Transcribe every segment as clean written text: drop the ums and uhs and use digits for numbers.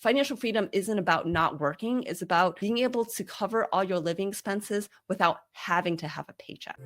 financial freedom isn't about not working. It's about being able to cover all your living expenses without having to have a paycheck.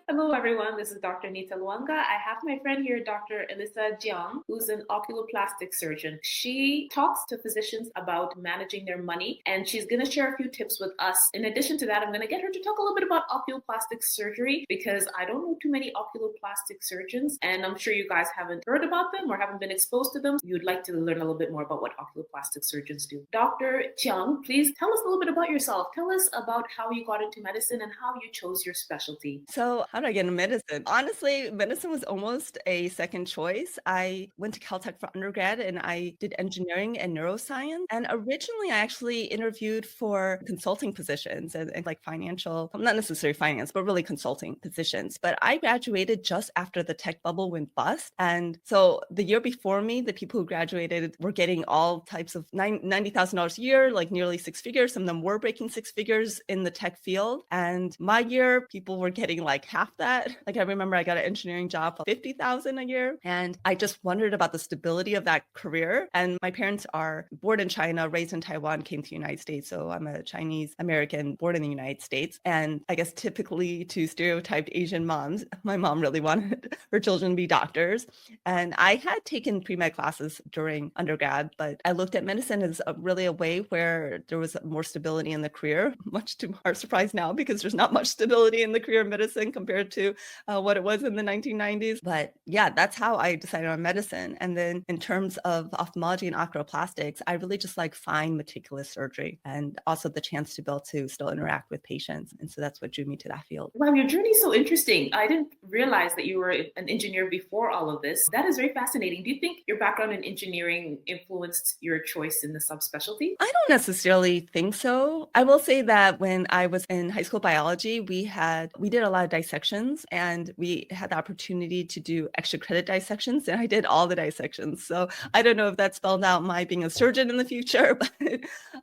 Hello, everyone. This is Dr. Nita Luanga. I have my friend here, Dr. Elisa Chiang, who's an oculoplastic surgeon. She talks to physicians about managing their money, and she's going to share a few tips with us. In addition to that, I'm going to get her to talk a little bit about oculoplastic surgery because I don't know too many oculoplastic surgeons, and I'm sure you guys haven't heard about them or haven't been exposed to them. You'd like to learn a little bit more about what oculoplastic surgeons do. Dr. Chiang, please tell us a little bit about yourself. Tell us about how you got into medicine and how you chose your specialty. So, how did I get into medicine? Honestly, medicine was almost a second choice. I went to Caltech for undergrad and I did engineering and neuroscience. And originally, I actually interviewed for consulting positions and like financial, not necessarily finance, but really consulting positions. But I graduated just after the tech bubble went bust. And so the year before me, the people who graduated were getting all types of $90,000 a year, like nearly six figures. Some of them were breaking six figures in the tech field. And my year, people were getting like half that. Like I remember I got an engineering job for $50,000 a year. And I just wondered about the stability of that career. And my parents are born in China, raised in Taiwan, came to the United States. So I'm a Chinese American born in the United States. And I guess typically to stereotyped Asian moms, my mom really wanted her children to be doctors. And I had taken pre-med classes during undergrad, but I looked at medicine as really a way where there was more stability in the career, much to our surprise now, because there's not much stability in the career of medicine compared to what it was in the 1990s. But yeah, that's how I decided on medicine. And then in terms of ophthalmology and oculoplastics, I really just like fine, meticulous surgery and also the chance to be able to still interact with patients. And so that's what drew me to that field. Wow, your journey is so interesting. I didn't realize that you were an engineer before all of this. That is very fascinating. Do you think your background in engineering influenced your choice in the subspecialty? I don't necessarily think so. I will say that when I was in high school biology, we did a lot of dissections and we had the opportunity to do extra credit dissections, and I did all the dissections. So I don't know if that spelled out my being a surgeon in the future, but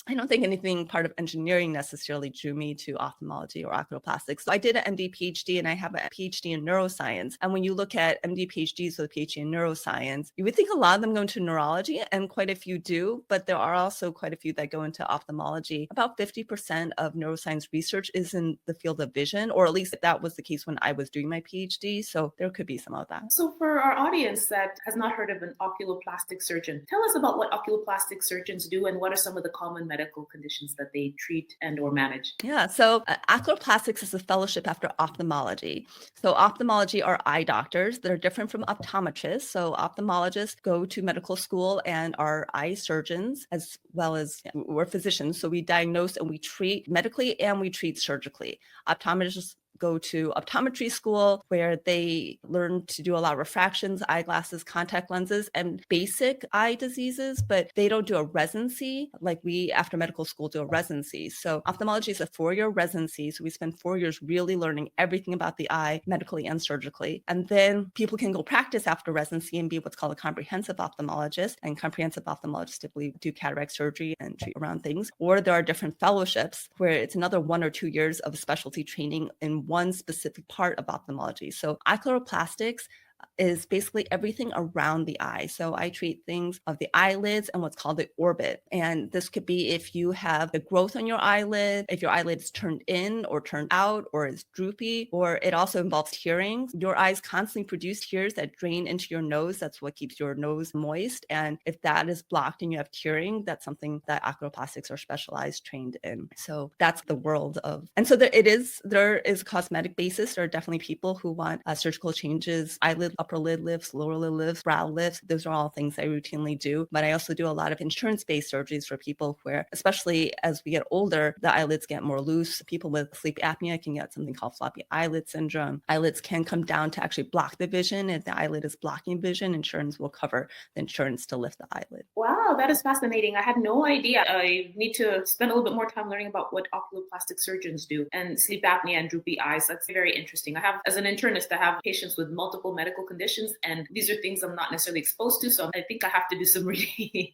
I don't think anything part of engineering necessarily drew me to ophthalmology or oculoplastics. So I did an MD PhD and I have a PhD in neuroscience. And when you look at MD PhDs with a PhD in neuroscience, you would think a lot of them go into neurology, and quite a few do, but there are also quite a few that go into ophthalmology. About 50% of neuroscience research is in the field of vision, or at least that was the case when I was doing my PhD. So there could be some of that. So, for our audience that has not heard of an oculoplastic surgeon, tell us about what oculoplastic surgeons do and what are some of the common medical conditions that they treat and or manage. Yeah, so oculoplastics is a fellowship after ophthalmology. So ophthalmology are eye doctors that are different from optometrists. So ophthalmologists go to medical school and are eye surgeons as well as we're physicians. So we diagnose and we treat medically and we treat surgically. Optometrists go to optometry school where they learn to do a lot of refractions, eyeglasses, contact lenses, and basic eye diseases, but they don't do a residency like we after medical school do a residency. So ophthalmology is a 4-year residency. So we spend 4 years really learning everything about the eye medically and surgically. And then people can go practice after residency and be what's called a comprehensive ophthalmologist. And comprehensive ophthalmologists typically do cataract surgery and treat around things. Or there are different fellowships where it's another 1 or 2 years of specialty training in one specific part of ophthalmology. So oculoplastics is basically everything around the eye. So I treat things of the eyelids and what's called the orbit. And this could be if you have the growth on your eyelid, if your eyelid is turned in or turned out or is droopy, or it also involves tearing. Your eyes constantly produce tears that drain into your nose. That's what keeps your nose moist. And if that is blocked and you have tearing, that's something that oculoplastics are specialized trained in. So that's the world of, and so there is cosmetic basis. There are definitely people who want surgical changes, eyelid, upper lid lifts, lower lid lifts, brow lifts. Those are all things I routinely do. But I also do a lot of insurance-based surgeries for people where, especially as we get older, the eyelids get more loose. People with sleep apnea can get something called floppy eyelid syndrome. Eyelids can come down to actually block the vision. If the eyelid is blocking vision, insurance will cover the insurance to lift the eyelid. Wow, that is fascinating. I had no idea. I need to spend a little bit more time learning about what oculoplastic surgeons do and sleep apnea and droopy eyes. That's very interesting. As an internist, I have patients with multiple medical conditions, and these are things I'm not necessarily exposed to. So I think I have to do some reading.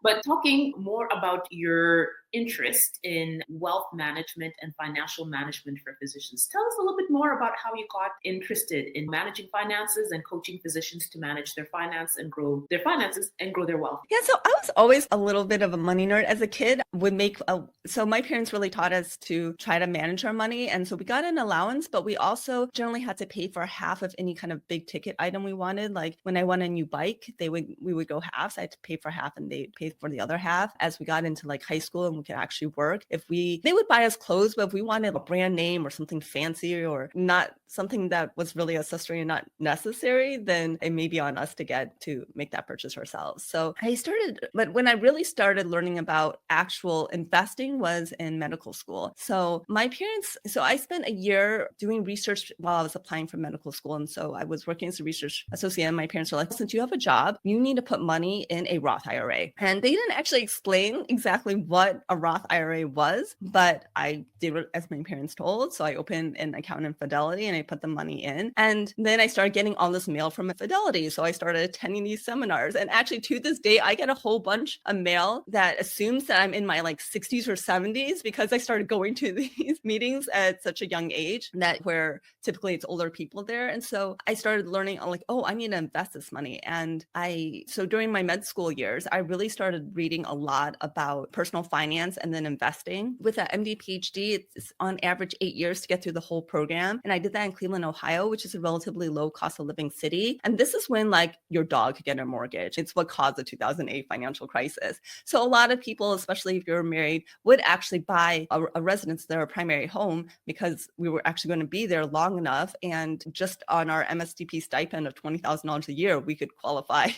But talking more about your interest in wealth management and financial management for physicians. Tell us a little bit more about how you got interested in managing finances and coaching physicians to manage their finances and grow their wealth. Yeah, so I was always a little bit of a money nerd as a kid. So my parents really taught us to try to manage our money. And so we got an allowance, but we also generally had to pay for half of any kind of big ticket item we wanted. Like when I want a new bike, we would go halves. I had to pay for half and they paid for the other half. As we got into like high school and we could actually work, they would buy us clothes, but if we wanted a brand name or something fancy or not something that was really accessory and not necessary, then it may be on us to make that purchase ourselves. So but when I really started learning about actual investing was in medical school. So I spent a year doing research while I was applying for medical school. And so I was working as a research associate and my parents were like, since you have a job, you need to put money in a Roth IRA. And they didn't actually explain exactly what a Roth IRA was, but I did as my parents told. So I opened an account in Fidelity and I put the money in. And then I started getting all this mail from Fidelity. So I started attending these seminars. And actually to this day, I get a whole bunch of mail that assumes that I'm in my like 60s or 70s because I started going to these meetings at such a young age where typically it's older people there. And so I started learning like, oh, I need to invest this money. And so during my med school years, I really started reading a lot about personal finance and then investing. With an MD PhD, it's on average 8 years to get through the whole program. And I did that in Cleveland, Ohio, which is a relatively low cost of living city. And this is when like your dog could get a mortgage. It's what caused the 2008 financial crisis. So a lot of people, especially if you're married, would actually buy a residence, their primary home, because we were actually going to be there long enough. And just on our MSDP stipend of $20,000 a year, we could qualify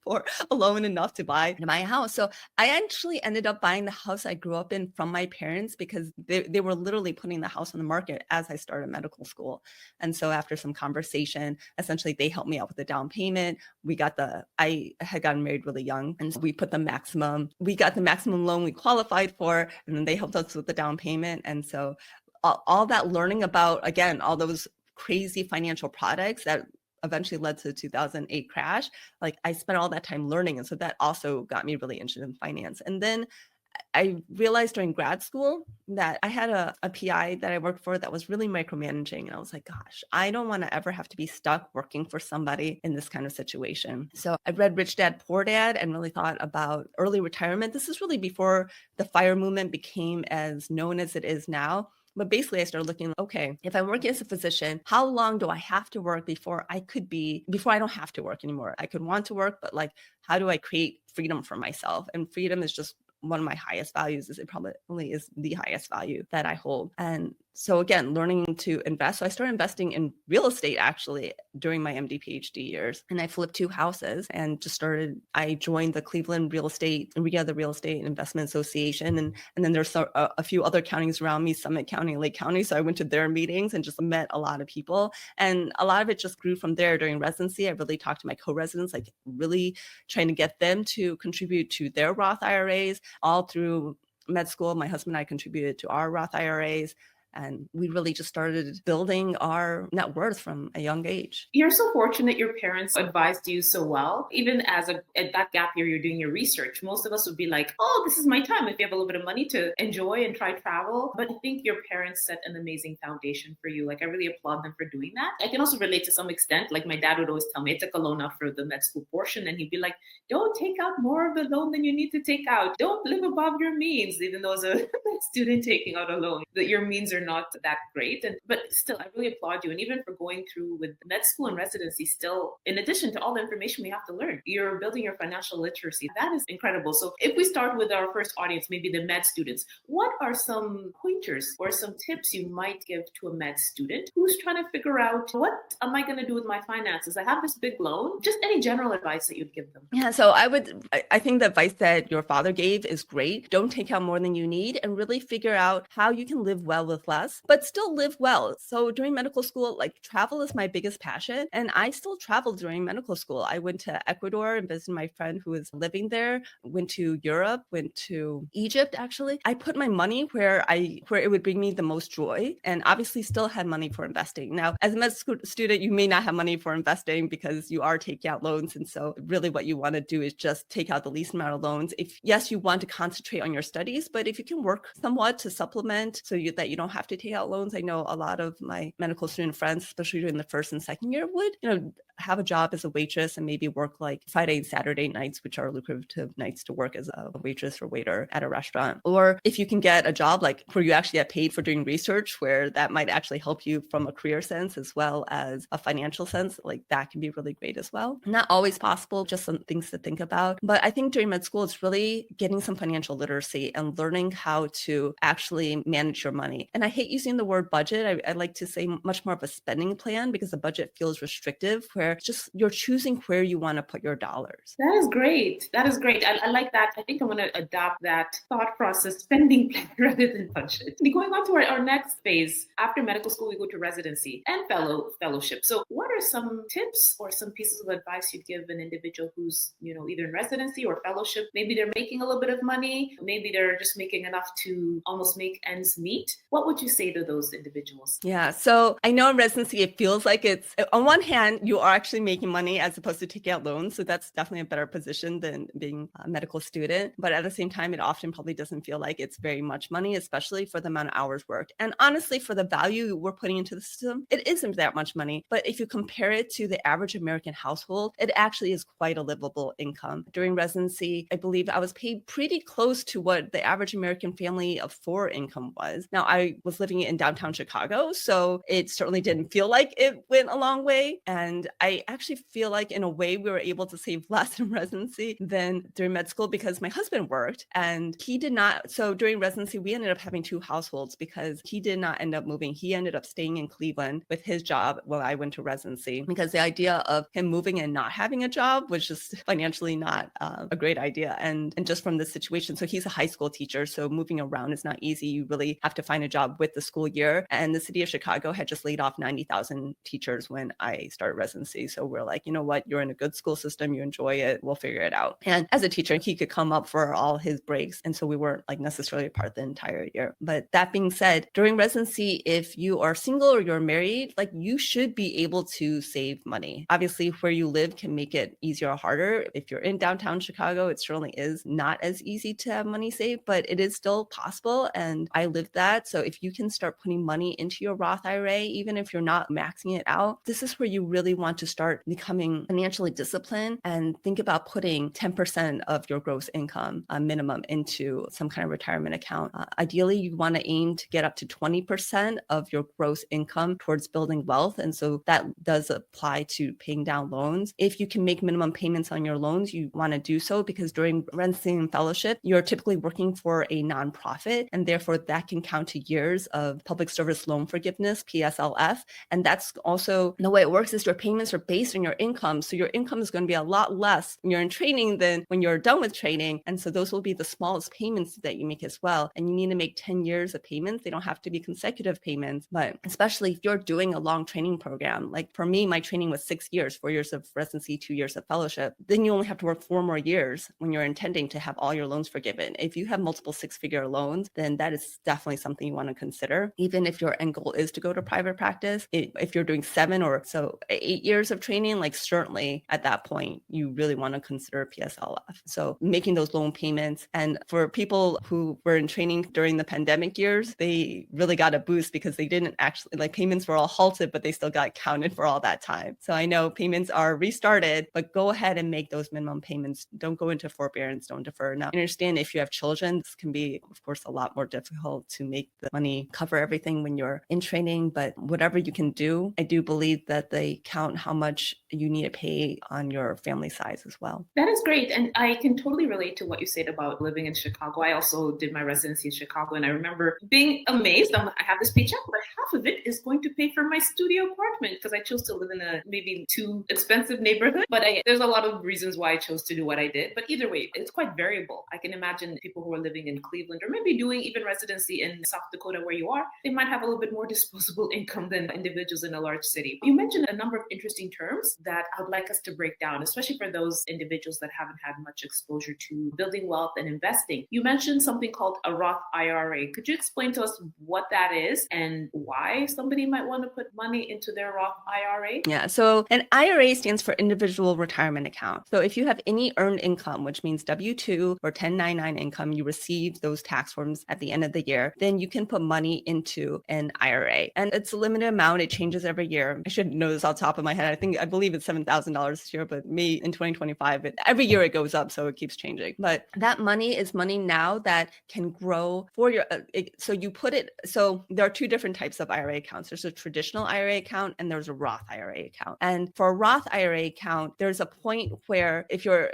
for a loan enough to buy a house. So I actually ended up buying the house I grew up in from my parents because they were literally putting the house on the market as I started medical school. And so after some conversation, essentially they helped me out with the down payment. I had gotten married really young and so we got the maximum loan we qualified for, and then they helped us with the down payment. And so all that learning about, again, all those crazy financial products that eventually led to the 2008 crash, like I spent all that time learning. And so that also got me really interested in finance. And then I realized during grad school that I had a PI that I worked for that was really micromanaging. And I was like, gosh, I don't want to ever have to be stuck working for somebody in this kind of situation. So I read Rich Dad, Poor Dad and really thought about early retirement. This is really before the FIRE movement became as known as it is now. But basically I started looking, okay, if I'm working as a physician, how long do I have to work before I don't have to work anymore? I could want to work, but like, how do I create freedom for myself? And freedom is just one of my highest values. It probably is the highest value that I hold. And so again, learning to invest. So I started investing in real estate actually during my MD PhD years. And I flipped 2 houses and I joined the Cleveland Real Estate Investment Association. And then there's a few other counties around me, Summit County, Lake County. So I went to their meetings and just met a lot of people. And a lot of it just grew from there during residency. I really talked to my co-residents, like really trying to get them to contribute to their Roth IRAs. All through med school, my husband and I contributed to our Roth IRAs. And we really just started building our net worth from a young age. You're so fortunate your parents advised you so well. Even at that gap year, you're doing your research. Most of us would be like, oh, this is my time if you have a little bit of money to enjoy and try travel. But I think your parents set an amazing foundation for you. Like, I really applaud them for doing that. I can also relate to some extent. Like, my dad would always tell me, I took a loan out for the med school portion. And he'd be like, don't take out more of the loan than you need to take out. Don't live above your means, even though as a student taking out a loan, that your means are not that great. But still, I really applaud you. And even for going through with med school and residency, still, in addition to all the information we have to learn, you're building your financial literacy. That is incredible. So if we start with our first audience, maybe the med students, what are some pointers or some tips you might give to a med student who's trying to figure out, what am I going to do with my finances? I have this big loan. Just any general advice that you'd give them. Yeah, so I think the advice that your father gave is great. Don't take out more than you need and really figure out how you can live well with less, but still live well. So during medical school, like travel is my biggest passion. And I still traveled during medical school. I went to Ecuador and visited my friend who was living there, went to Europe, went to Egypt actually. I put my money where it would bring me the most joy, and obviously still had money for investing. Now, as a med school student, you may not have money for investing because you are taking out loans. And so really what you want to do is just take out the least amount of loans. If yes, you want to concentrate on your studies, but if you can work somewhat to supplement that you don't have to take out loans. I know a lot of my medical student friends, especially during the first and second year, would, have a job as a waitress and maybe work like Friday and Saturday nights, which are lucrative nights to work as a waitress or waiter at a restaurant. Or if you can get a job like where you actually get paid for doing research, where that might actually help you from a career sense as well as a financial sense, like that can be really great as well. Not always possible, just some things to think about. But I think during med school, it's really getting some financial literacy and learning how to actually manage your money. And I hate using the word budget. I like to say much more of a spending plan, because the budget feels restrictive, where just you're choosing where you want to put your dollars. That is great. That is great. I like that. I think I'm going to adopt that thought process, spending plan rather than budget. Going on to our next phase, after medical school, we go to residency and fellowship. So what are some tips or some pieces of advice you'd give an individual who's, either in residency or fellowship? Maybe they're making a little bit of money. Maybe they're just making enough to almost make ends meet. What would you say to those individuals? Yeah. So I know in residency, it feels like it's, on one hand, you are actually making money as opposed to taking out loans. So that's definitely a better position than being a medical student. But at the same time, it often probably doesn't feel like it's very much money, especially for the amount of hours worked. And honestly, for the value we're putting into the system, it isn't that much money. But if you compare it to the average American household, it actually is quite a livable income. During residency, I believe I was paid pretty close to what the average American family of 4 income was. Now, I was living in downtown Chicago, so it certainly didn't feel like it went a long way. And I actually feel like in a way we were able to save less in residency than during med school, because my husband worked and he did not. So during residency, we ended up having 2 households because he did not end up moving. He ended up staying in Cleveland with his job while I went to residency, because the idea of him moving and not having a job was just financially not a great idea. And just from this situation, so he's a high school teacher, so moving around is not easy. You really have to find a job with the school year. And the city of Chicago had just laid off 90,000 teachers when I started residency. So we're like, you know what, you're in a good school system, you enjoy it, we'll figure it out. And as a teacher, he could come up for all his breaks. And so we weren't like necessarily a part the entire year. But that being said, during residency, if you are single or you're married, like you should be able to save money. Obviously, where you live can make it easier or harder. If you're in downtown Chicago, it certainly is not as easy to have money saved, but it is still possible. And I lived that. So if you can start putting money into your Roth IRA, even if you're not maxing it out, this is where you really want to start becoming financially disciplined and think about putting 10% of your gross income minimum into some kind of retirement account. Ideally, you want to aim to get up to 20% of your gross income towards building wealth. And so that does apply to paying down loans. If you can make minimum payments on your loans, you want to do so, because during residency and fellowship, you're typically working for a nonprofit, and therefore that can count to years of public service loan forgiveness, PSLF. And that's also the way it works is your payments are based on your income. So your income is going to be a lot less when you're in training than when you're done with training. And so those will be the smallest payments that you make as well. And you need to make 10 years of payments. They don't have to be consecutive payments, but especially if you're doing a long training program, like for me, my training was 6 years, 4 years of residency, 2 years of fellowship. Then you only have to work 4 more years when you're intending to have all your loans forgiven. If you have multiple 6-figure loans, then that is definitely something you want to consider. Even if your end goal is to go to private practice, if you're doing 7 or so 8 years of training, like certainly at that point, you really want to consider PSLF. So making those loan payments. And for people who were in training during the pandemic years, they really got a boost because they didn't actually, like payments were all halted, but they still got counted for all that time. So I know payments are restarted, but go ahead and make those minimum payments. Don't go into forbearance, don't defer. Now, understand if you have children, this can be, of course, a lot more difficult to make the money cover everything when you're in training, but whatever you can do, I do believe that they count how how much you need to pay on your family size as well. That is great. And I can totally relate to what you said about living in Chicago. I also did my residency in Chicago, and I remember being amazed. I have this paycheck, but half of it is going to pay for my studio apartment because I chose to live in a maybe too expensive neighborhood. But there's a lot of reasons why I chose to do what I did. But either way, it's quite variable. I can imagine people who are living in Cleveland or maybe doing even residency in South Dakota where you are, they might have a little bit more disposable income than individuals in a large city. You mentioned a number of interesting terms that I would like us to break down, especially for those individuals that haven't had much exposure to building wealth and investing. You mentioned something called a Roth IRA. Could you explain to us what that is and why somebody might want to put money into their Roth IRA? Yeah, so an IRA stands for individual retirement account. So if you have any earned income, which means W-2 or 1099 income, you receive those tax forms at the end of the year, then you can put money into an IRA. And it's a limited amount. It changes every year. I should know this off the top of my head. I believe it's $7,000 this year, but maybe in 2025, every year it goes up, so it keeps changing. But that money is money now that can grow for your, so there are two different types of IRA accounts. There's a traditional IRA account and there's a Roth IRA account. And for a Roth IRA account, there's a point where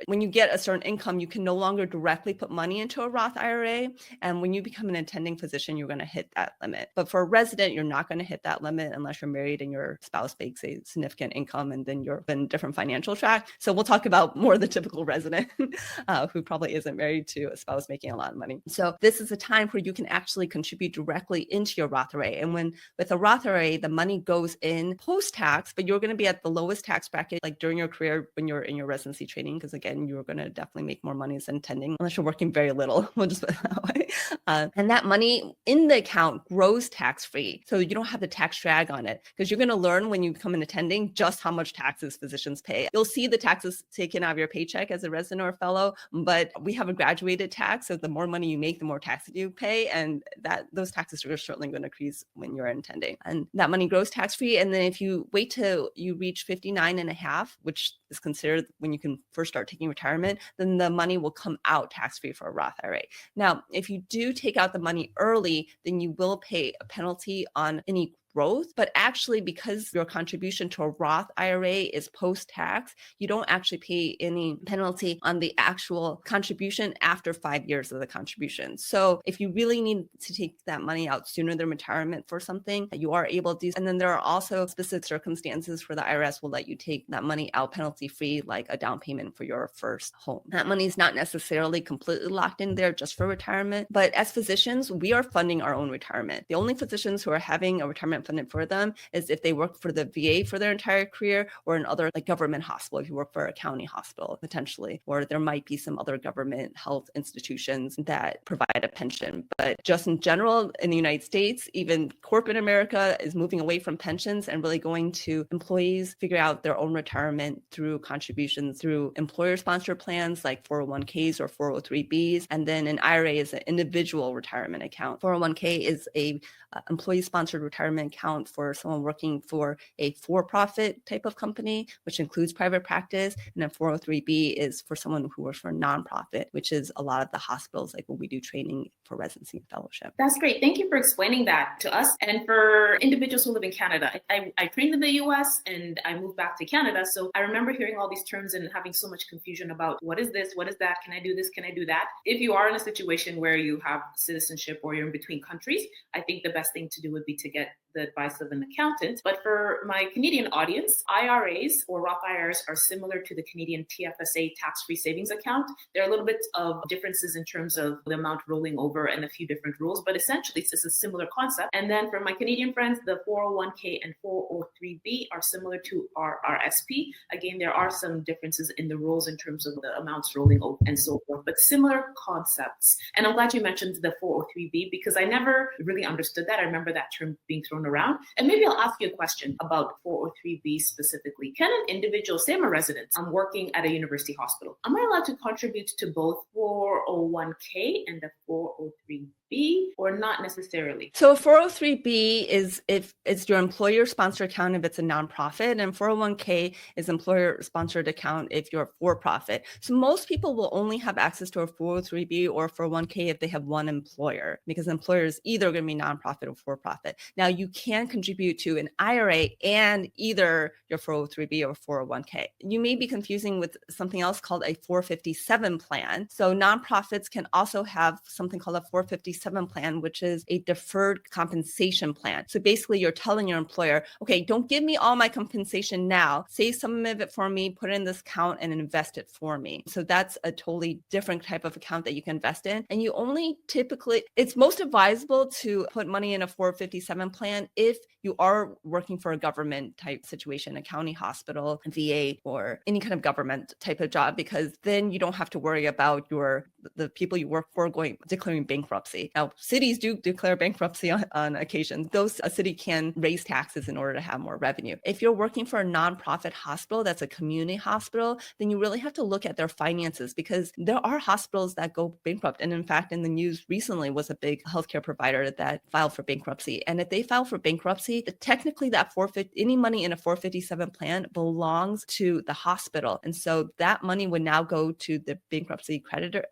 when you get a certain income, you can no longer directly put money into a Roth IRA. And when you become an attending physician, you're going to hit that limit. But for a resident, you're not going to hit that limit unless you're married and your spouse makes a significant income and then you're in a different financial track. So we'll talk about more the typical resident who probably isn't married to a spouse making a lot of money. So this is a time where you can actually contribute directly into your Roth IRA. And with a Roth IRA, the money goes in post-tax, but you're going to be at the lowest tax bracket like during your career when you're in your residency training, because again, you're going to definitely make more money as an attending unless you're working very little. We'll just put it that way. And that money in the account grows tax-free. So you don't have the tax drag on it, because you're going to learn when you become an attending just how much taxes physicians pay. You'll see the taxes taken out of your paycheck as a resident or a fellow, but we have a graduated tax. So the more money you make, the more taxes you pay. And those taxes are certainly going to increase when you're attending. And that money grows tax-free. And then if you wait till you reach 59 and a half, which is considered when you can first start taking retirement, then the money will come out tax-free for a Roth IRA. Now, if you do take out the money early, then you will pay a penalty on any growth, but actually because your contribution to a Roth IRA is post-tax, you don't actually pay any penalty on the actual contribution after 5 years of the contribution. So if you really need to take that money out sooner than retirement for something, you are able to do. And then there are also specific circumstances where the IRS will let you take that money out penalty-free, like a down payment for your first home. That money is not necessarily completely locked in there just for retirement, but as physicians, we are funding our own retirement. The only physicians who are having a retirement funded for them is if they work for the VA for their entire career or another like government hospital, if you work for a county hospital potentially, or there might be some other government health institutions that provide a pension. But just in general, in the United States, even corporate America is moving away from pensions and really going to employees figure out their own retirement through contributions through employer-sponsored plans like 401ks or 403bs. And then an IRA is an individual retirement account. 401k is a employee-sponsored retirement account for someone working for a for-profit type of company, which includes private practice. And then 403b is for someone who works for a nonprofit, which is a lot of the hospitals, like when we do training for residency and fellowship. That's great. Thank you for explaining that to us. And for individuals who live in Canada, I trained in the US and I moved back to Canada. So I remember hearing all these terms and having so much confusion about what is this? What is that? Can I do this? Can I do that? If you are in a situation where you have citizenship or you're in between countries, I think the best thing to do would be to get the advice of an accountant. But for my Canadian audience, IRAs or Roth IRAs are similar to the Canadian TFSA tax-free savings account. There are a little bit of differences in terms of the amount rolling over and a few different rules, but essentially it's a similar concept. And then for my Canadian friends, the 401k and 403b are similar to our RSP. Again, there are some differences in the rules in terms of the amounts rolling over and so forth, but similar concepts. And I'm glad you mentioned the 403b because I never really understood that. I remember that term being thrown around. And maybe I'll ask you a question about 403b specifically. Can an individual, say I'm a resident, I'm working at a university hospital, am I allowed to contribute to both 401k and the 403b? 403B or not necessarily? So a 403B is if it's your employer-sponsored account if it's a nonprofit, and 401k is employer-sponsored account if you're for-profit. So most people will only have access to a 403B or 401k if they have one employer, because the employer is either going to be nonprofit or for-profit. Now you can contribute to an IRA and either your 403B or 401k. You may be confusing with something else called a 457 plan. So nonprofits can also have something called a 457 plan, which is a deferred compensation plan. So basically you're telling your employer, okay, don't give me all my compensation now, save some of it for me, put it in this account and invest it for me. So that's a totally different type of account that you can invest in. And you only typically, it's most advisable to put money in a 457 plan if you are working for a government type situation, a county hospital, VA, or any kind of government type of job, because then you don't have to worry about the people you work for declaring bankruptcy. Now, cities do declare bankruptcy on occasion. A city can raise taxes in order to have more revenue. If you're working for a nonprofit hospital that's a community hospital, then you really have to look at their finances, because there are hospitals that go bankrupt. And in fact, in the news recently was a big healthcare provider that filed for bankruptcy. And if they file for bankruptcy, technically any money in a 457 plan belongs to the hospital. And so that money would now go to the bankruptcy creditor.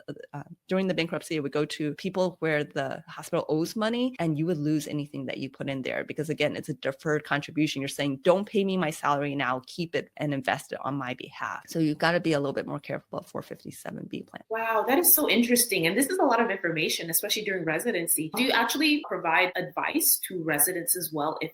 During the bankruptcy, it would go to people where the hospital owes money, and you would lose anything that you put in there, because again, it's a deferred contribution. You're saying, don't pay me my salary now, keep it and invest it on my behalf. So you've got to be a little bit more careful about 457B plan. Wow, that is so interesting. And this is a lot of information, especially during residency. Do you actually provide advice to residents as well if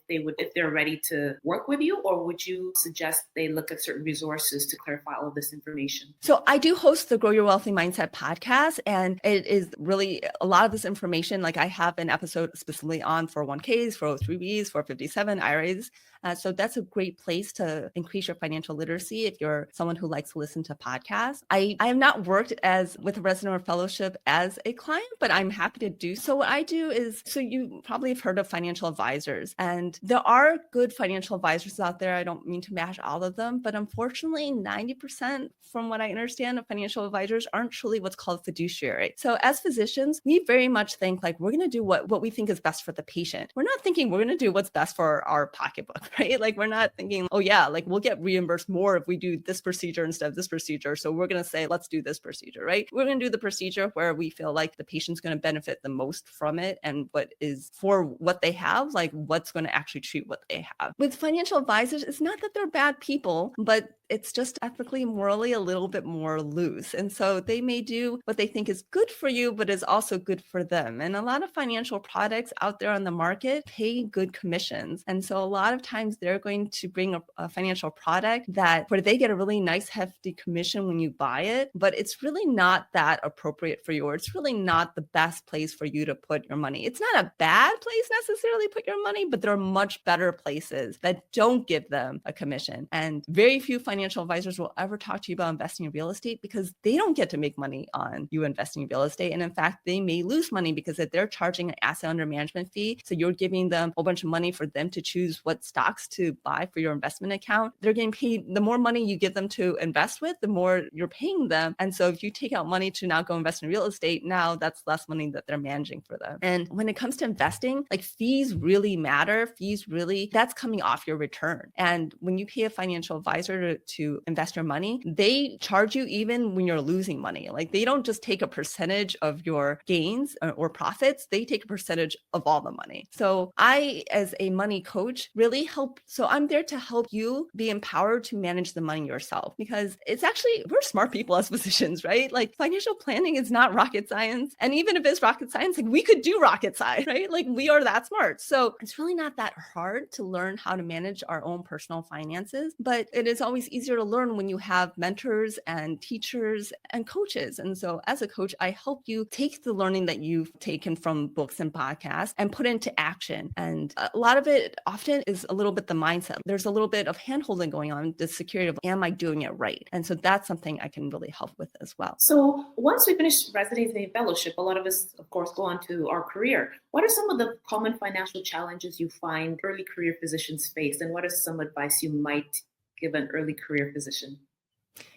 they're ready to work with you, or would you suggest they look at certain resources to clarify all of this information? So I do host the Grow Your Wealthy Mindset podcast, and it is really a lot of this information. Like I have an episode specifically on 401ks, 403bs, 457 IRAs. So that's a great place to increase your financial literacy if you're someone who likes to listen to podcasts. I have not worked with a resident or fellowship as a client, but I'm happy to do so. What I do is, so you probably have heard of financial advisors, and there are good financial advisors out there. I don't mean to bash all of them, but unfortunately, 90% from what I understand of financial advisors aren't truly what's called fiduciary. So as physicians, we very much think like we're going to do what we think is best for the patient. We're not thinking we're going to do what's best for our pocketbook, right? Like we're not thinking, oh yeah, like we'll get reimbursed more if we do this procedure instead of this procedure. So we're going to say, let's do this procedure, right? We're going to do the procedure where we feel like the patient's going to benefit the most from it, and what is for what they have, like what's going to actually treat what they have. With financial advisors, it's not that they're bad people, but it's just ethically, morally a little bit more loose. And so they may do what they think is good for you, but is also good for them. And a lot of financial products out there on the market pay good commissions. And so a lot of times they're going to bring a financial product where they get a really nice hefty commission when you buy it, but it's really not that appropriate for you, or it's really not the best place for you to put your money. It's not a bad place necessarily to put your money, but there are much better places that don't give them a commission. And very few financial advisors will ever talk to you about investing in real estate, because they don't get to make money on you investing in real estate. And in fact, they may lose money, because if they're charging an asset under management fee, so you're giving them a whole bunch of money for them to choose what stocks to buy for your investment account, they're getting paid. The more money you give them to invest with, the more you're paying them. And so if you take out money to now go invest in real estate, now that's less money that they're managing for them. And when it comes to investing, like fees really matter. That's coming off your return. And when you pay a financial advisor to invest your money, they charge you even when you're losing money. Like they don't just take a percentage of your gains or profits, they take a percentage of all the money. So I, as a money coach, really help. So I'm there to help you be empowered to manage the money yourself, because we're smart people as physicians, right? Like financial planning is not rocket science. And even if it's rocket science, like we could do rocket science, right? Like we are that smart. So it's really not that hard to learn how to manage our own personal finances, but it is always easier to learn when you have mentors and teachers and coaches. And so as a coach, I help you take the learning that you've taken from books and podcasts and put it into action. And a lot of it often is a little bit the mindset. There's a little bit of handholding going on, the security of, am I doing it right? And so that's something I can really help with as well. So once we finish residency and fellowship, a lot of us, of course, go on to our career. What are some of the common financial challenges you find early career physicians face? And what is some advice you might give an early career physician?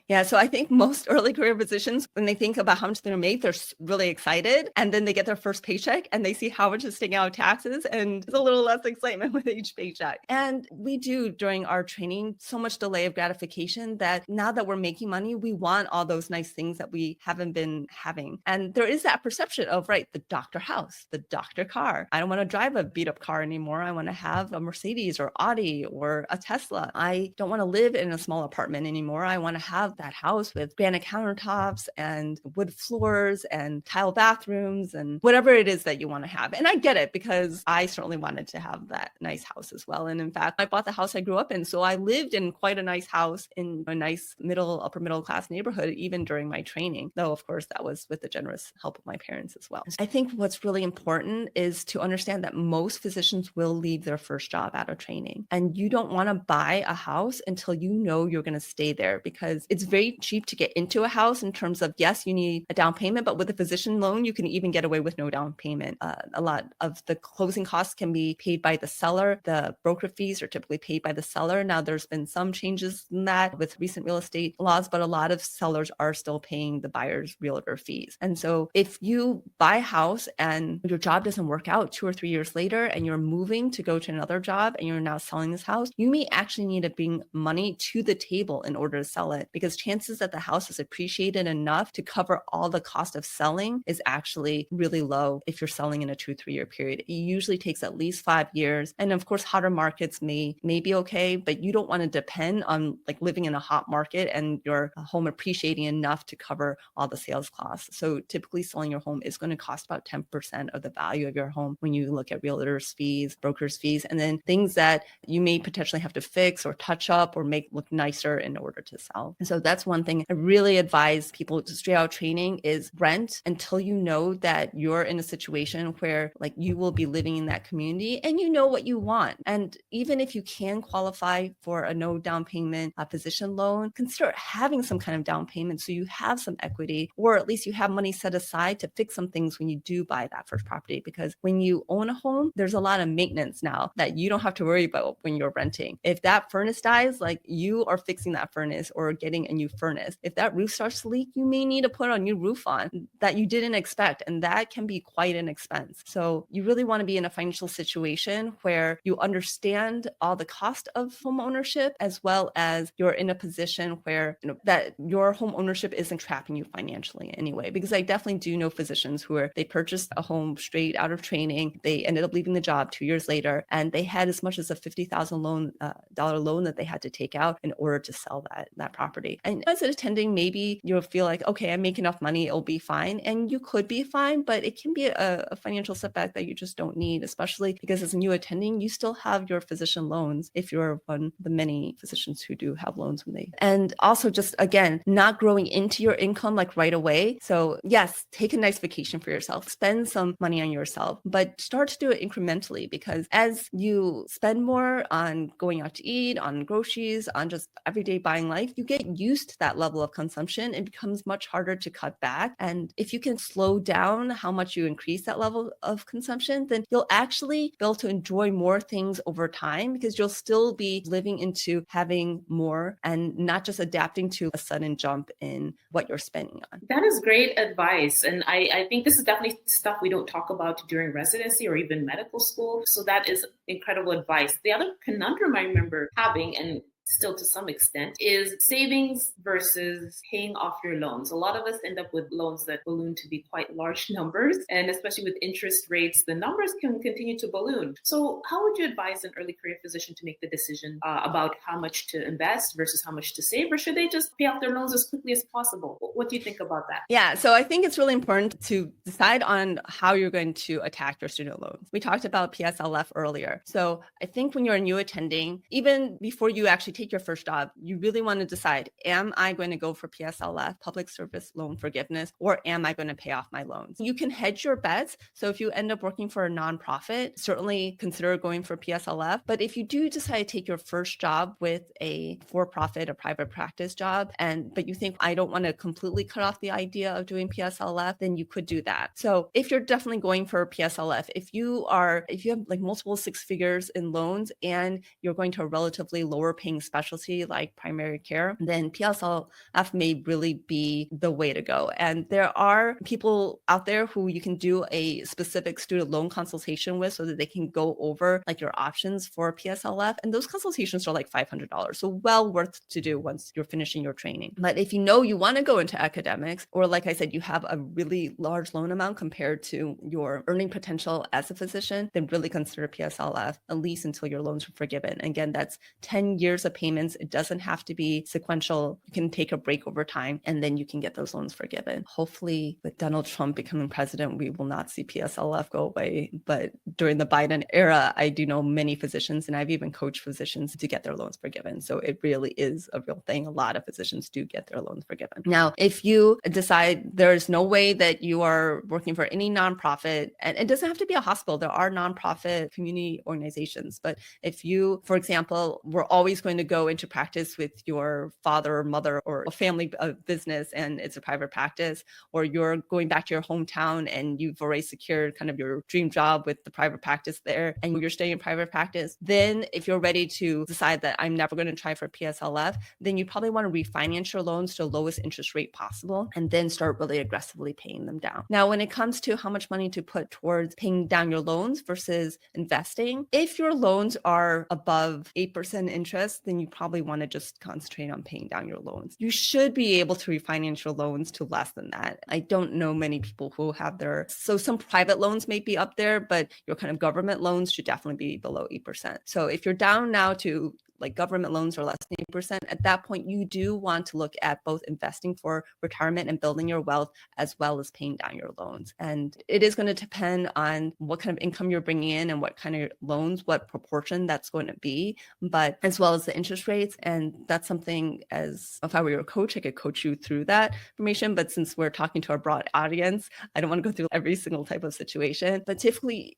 Yeah, so I think most early career physicians, when they think about how much they're going to make, they're really excited. And then they get their first paycheck and they see how much is taken out of taxes, and there's a little less excitement with each paycheck. And we do, during our training, so much delay of gratification that now that we're making money, we want all those nice things that we haven't been having. And there is that perception of, right, the doctor house, the doctor car. I don't want to drive a beat up car anymore. I want to have a Mercedes or Audi or a Tesla. I don't want to live in a small apartment anymore. I want to have that house with granite countertops and wood floors and tile bathrooms and whatever it is that you want to have. And I get it, because I certainly wanted to have that nice house as well. And in fact, I bought the house I grew up in. So I lived in quite a nice house in a nice upper middle class neighborhood, even during my training, though of course that was with the generous help of my parents as well. I think what's really important is to understand that most physicians will leave their first job out of training, and you don't want to buy a house until you know you're going to stay there, because it's very cheap to get into a house in terms of, yes, you need a down payment, but with a physician loan, you can even get away with no down payment. A lot of the closing costs can be paid by the seller. The broker fees are typically paid by the seller. Now, there's been some changes in that with recent real estate laws, but a lot of sellers are still paying the buyer's realtor fees. And so if you buy a house and your job doesn't work out 2 or 3 years later, and you're moving to go to another job and you're now selling this house, you may actually need to bring money to the table in order to sell it, because chances that the house is appreciated enough to cover all the cost of selling is actually really low if you're selling in a 2-3 year period. It usually takes at least 5 years. And of course, hotter markets may be okay, but you don't want to depend on like living in a hot market and your home appreciating enough to cover all the sales costs. So typically selling your home is going to cost about 10% of the value of your home when you look at realtors' fees, brokers' fees, and then things that you may potentially have to fix or touch up or make look nicer in order to sell. And so that's one thing I really advise people to straight out training is rent until you know that you're in a situation where like you will be living in that community and you know what you want. And even if you can qualify for a no down payment physician loan, consider having some kind of down payment so you have some equity, or at least you have money set aside to fix some things when you do buy that first property. Because when you own a home, there's a lot of maintenance now that you don't have to worry about when you're renting. If that furnace dies, like you are fixing that furnace or getting a new furnace. If that roof starts to leak, you may need to put a new roof on that you didn't expect, and that can be quite an expense. So you really want to be in a financial situation where you understand all the cost of home ownership, as well as you're in a position where that your home ownership isn't trapping you financially anyway. Because I definitely do know physicians who they purchased a home straight out of training. They ended up leaving the job 2 years later, and they had as much as a $50,000 dollar loan that they had to take out in order to sell that property. And as an attending, maybe you'll feel like, okay, I make enough money, it'll be fine. And you could be fine, but it can be a financial setback that you just don't need, especially because as a new attending, you still have your physician loans if you're one of the many physicians who do have loans and also just, again, not growing into your income like right away. So yes, take a nice vacation for yourself, spend some money on yourself, but start to do it incrementally, because as you spend more on going out to eat, on groceries, on just everyday buying life, you get used to that level of consumption. It becomes much harder to cut back. And if you can slow down how much you increase that level of consumption, then you'll actually be able to enjoy more things over time, because you'll still be living into having more and not just adapting to a sudden jump in what you're spending on. That is great advice. And I think this is definitely stuff we don't talk about during residency or even medical school. So that is incredible advice. The other conundrum I remember having, and still to some extent, is savings versus paying off your loans. A lot of us end up with loans that balloon to be quite large numbers, and especially with interest rates, the numbers can continue to balloon. So how would you advise an early career physician to make the decision about how much to invest versus how much to save, or should they just pay off their loans as quickly as possible? What do you think about that? Yeah, so I think it's really important to decide on how you're going to attack your student loans. We talked about PSLF earlier. So I think when you're a new attending, even before you actually take your first job, you really want to decide, am I going to go for PSLF, public service loan forgiveness, or am I going to pay off my loans? You can hedge your bets. So if you end up working for a nonprofit, certainly consider going for PSLF. But if you do decide to take your first job with a for-profit or private practice job, but you think, I don't want to completely cut off the idea of doing PSLF, then you could do that. So if you're definitely going for PSLF, if you have like multiple six figures in loans and you're going to a relatively lower paying specialty like primary care, then PSLF may really be the way to go. And there are people out there who you can do a specific student loan consultation with so that they can go over like your options for PSLF. And those consultations are like $500. So well worth to do once you're finishing your training. But if you know you want to go into academics, or like I said, you have a really large loan amount compared to your earning potential as a physician, then really consider PSLF, at least until your loans are forgiven. Again, that's 10 years of payments. It doesn't have to be sequential. You can take a break over time and then you can get those loans forgiven. Hopefully with Donald Trump becoming president, we will not see PSLF go away. But during the Biden era, I do know many physicians, and I've even coached physicians to get their loans forgiven. So it really is a real thing. A lot of physicians do get their loans forgiven. Now, if you decide there's no way that you are working for any nonprofit, and it doesn't have to be a hospital, there are nonprofit community organizations. But if you, for example, were always going to go into practice with your father or mother or a family business and it's a private practice, or you're going back to your hometown and you've already secured kind of your dream job with the private practice there and you're staying in private practice, then if you're ready to decide that I'm never going to try for PSLF, then you probably want to refinance your loans to the lowest interest rate possible and then start really aggressively paying them down. Now, when it comes to how much money to put towards paying down your loans versus investing, if your loans are above 8% interest, then you probably want to just concentrate on paying down your loans. You should be able to refinance your loans to less than that. I don't know many people who have so some private loans may be up there, but your kind of government loans should definitely be below 8%. So if you're down now to like government loans are less than 8%, at that point, you do want to look at both investing for retirement and building your wealth, as well as paying down your loans. And it is going to depend on what kind of income you're bringing in and what kind of loans, what proportion that's going to be, but as well as the interest rates. And that's something, as if I were your coach, I could coach you through that information. But since we're talking to a broad audience, I don't want to go through every single type of situation. But typically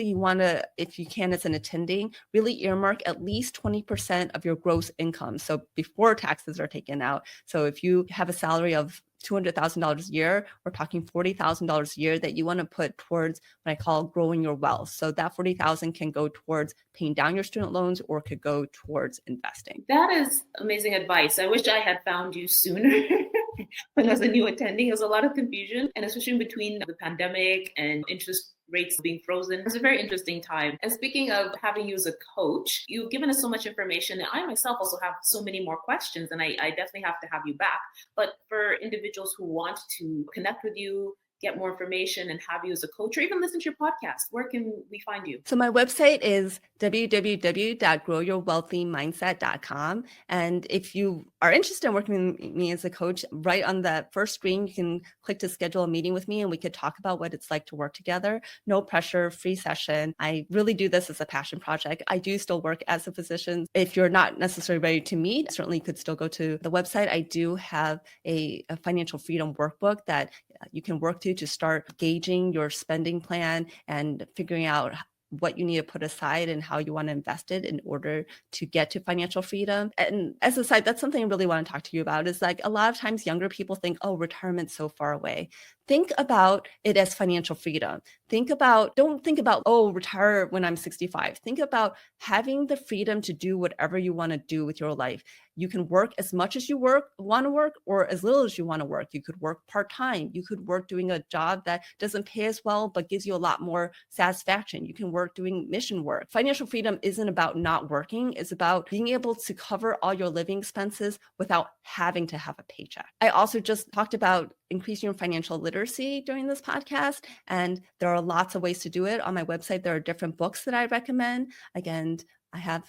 you want to, if you can, as an attending, really earmark at least 20% of your gross income. So before taxes are taken out. So if you have a salary of $200,000 a year, we're talking $40,000 a year that you want to put towards what I call growing your wealth. So that $40,000 can go towards paying down your student loans or could go towards investing. That is amazing advice. I wish I had found you sooner. When I was a new attending, there was a lot of confusion, and especially between the pandemic and interest rates being frozen. It was a very interesting time. And speaking of having you as a coach, you've given us so much information, and I myself also have so many more questions, and I definitely have to have you back. But for individuals who want to connect with you, get more information and have you as a coach, or even listen to your podcast, where can we find you? So my website is www.growyourwealthymindset.com. And if you are interested in working with me as a coach, right on that first screen, you can click to schedule a meeting with me and we could talk about what it's like to work together. No pressure, free session. I really do this as a passion project. I do still work as a physician. If you're not necessarily ready to meet, certainly you could still go to the website. I do have a financial freedom workbook that you can work to start gauging your spending plan and figuring out what you need to put aside and how you want to invest it in order to get to financial freedom. And as a side, that's something I really want to talk to you about, is like a lot of times younger people think, oh, retirement's so far away. Think about it as financial freedom. Don't think about, oh, retire when I'm 65. Think about having the freedom to do whatever you want to do with your life. You can work as much as you want to work, or as little as you want to work. You could work part-time. You could work doing a job that doesn't pay as well, but gives you a lot more satisfaction. You can work doing mission work. Financial freedom isn't about not working. It's about being able to cover all your living expenses without having to have a paycheck. I also just talked about increasing your financial literacy during this podcast, and there are lots of ways to do it. On my website, there are different books that I recommend. Again, I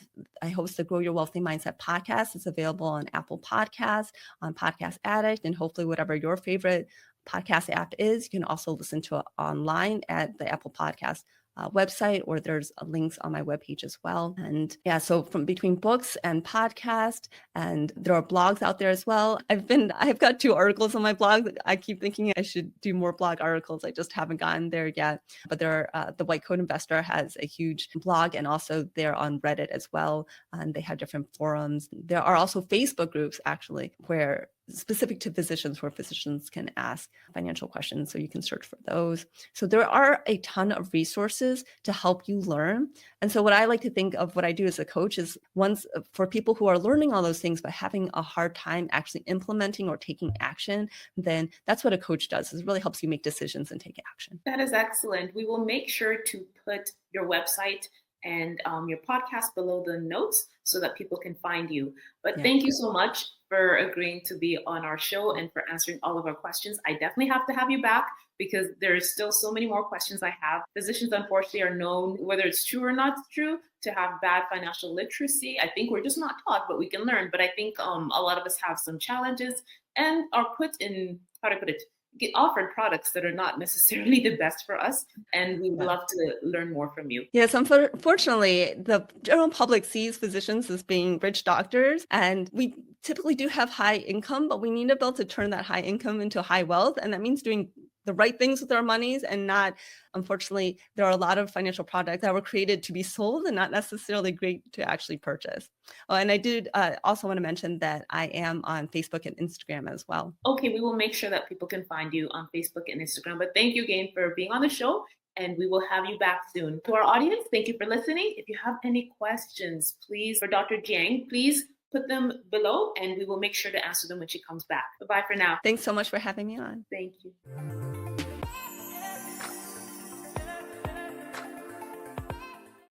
host the Grow Your Wealthy Mindset podcast. It's available on Apple Podcasts, on Podcast Addict, and hopefully whatever your favorite podcast app is. You can also listen to it online at the Apple Podcast website, or there's links on my webpage as well. And yeah, so from between books and podcast, and there are blogs out there as well. I've got 2 articles on my blog. I keep thinking I should do more blog articles. I just haven't gotten there yet. But the White Coat Investor has a huge blog, and also they're on Reddit as well. And they have different forums. There are also Facebook groups actually where specific to physicians where physicians can ask financial questions. So you can search for those. So there are a ton of resources to help you learn. And so what I like to think of what I do as a coach is once for people who are learning all those things, but having a hard time actually implementing or taking action, then that's what a coach does, is really helps you make decisions and take action. That is excellent. We will make sure to put your website and your podcast below the notes so that people can find you. But Yeah. thank you so much for agreeing to be on our show and for answering all of our questions. I definitely have to have you back because there's still so many more questions I have. Physicians, unfortunately, are known, whether it's true or not true, to have bad financial literacy. I think we're just not taught, but we can learn. But I think a lot of us have some challenges and are put in, how to put it, get offered products that are not necessarily the best for us. And we would love to learn more from you. Yes, unfortunately, the general public sees physicians as being rich doctors, and we typically do have high income, but we need to be able to turn that high income into high wealth. And that means doing the right things with our monies and not, unfortunately, there are a lot of financial products that were created to be sold and not necessarily great to actually purchase. Oh, and I did also want to mention that I am on Facebook and Instagram as well. Okay, we will make sure that people can find you on Facebook and Instagram. But thank you again for being on the show, and we will have you back soon. To our audience, thank you for listening. If you have any questions, please, for Dr. Jiang, please put them below, and we will make sure to answer them when she comes back. Bye-bye for now. Thanks so much for having me on. Thank you.